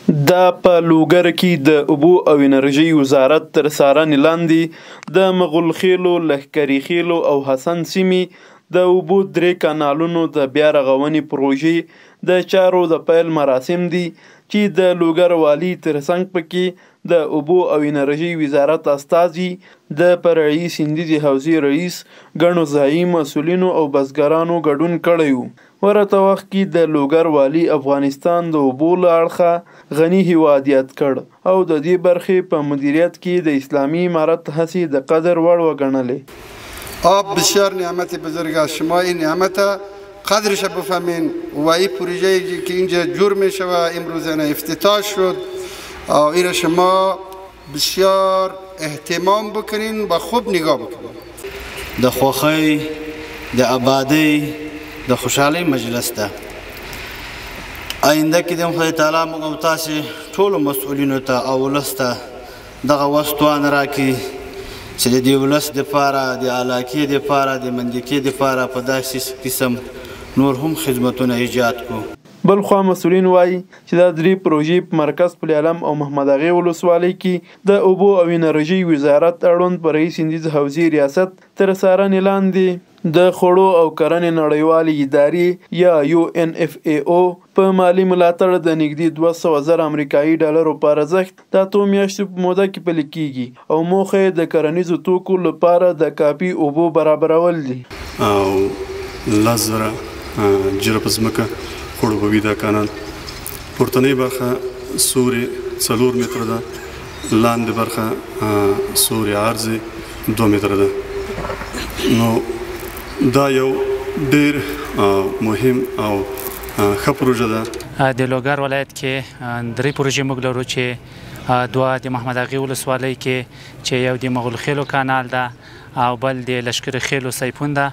دا په لوګر کې د اوبو او انرژي وزارت تر څارنې لاندې د مغولخیلو، لښکري خیلو او حسن سیمې د اوبو 3 کانالونو د بیا رغونې پروژې د چارو د پیل مراسم دي چې د لوګر والي ترڅنګ پکې د اوبو او انرژي وزارت استازي، د فرعي سیندیزې حوزې رئیس، ګڼو ځایي مسؤلینو او بزګرانو ګډون کړی و. ورته وخت کې د لوګر والي افغانستان د اوبو له اړخه غني هیواد یاد کړ او د دې برخې په مدیریت کې د اسلامي امارت هڅې د قدر وړ وګڼلې. آب بسیار نعمت بزرگ است. شما این نعمت قدرش بفهمین و این پروژه‌ای که اینجا جور میشه و امروز افتتاح شد این شما بسیار اهتمام بکنین و خوب نگاه بکنین. د خوخی، د آبادی، د خوشحالی مجلس ده. آینده کې د خدای تعالی موږ تاسې ټولو مسؤلینو ته او ولس ته دغه وستوان راکړي چې د دې ولس دپاره، د علاقې دپاره، د منطقې دپاره په داسې قسم نور هم خدمتونه ایجاد کړو. بل خوا مسؤلین وایي چې دا 3 پروژې په مرکز پل علم او محمد اغې ولسوالۍ کې د اوبو او انرژي وزارت اړوند فرعي سیندیزې حوزې ریاست تر څارنې لاندې د خوړو او کرنې نړیوالې ادارې یا UNFAO په مالي ملاتړ د نږدې 200,000 امریکایي ډالرو په ارزښت د 8 میاشتو په موده کې پلي کیږي او موخه یې د کرنیزو توکو لپاره د کافي اوبو برابرول دي. او 10,000 جرب ځمکه خړوبوي دا کانال. پورتنۍ برخه سوري 4 متره ده، لاندې برخه سوري عرض 2 متره ده. نو دا یو ډیر مهم او ښه پروژه ده. د لوګر ولایت کې 3 پروژې موږ لرو چې 2 د محمد اغې ولسوالۍ کې چې یو د مغولخیلو کانال ده او بل د لښکري خیلو سیفون ده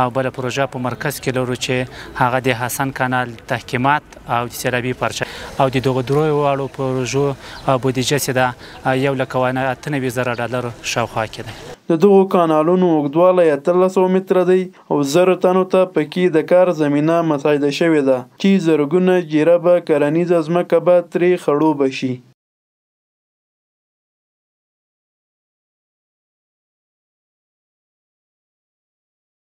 او بل پروژه په مرکز کې لرو چې هغه د حسن کانال تحکیمات او د سیلابي پرچه او د دغه درو واړو پروژو بودیجه چې ده 1,98,000 ډالر شاوخوا کې ده. د دغو کانالونو اوږدوالی 1300 متره دی او 1000 تنو ته پکې د کار زمینه مساعده شوې ده چې زرګونه جریبه کرنیزه ځمکه به ترې خړوبه شي.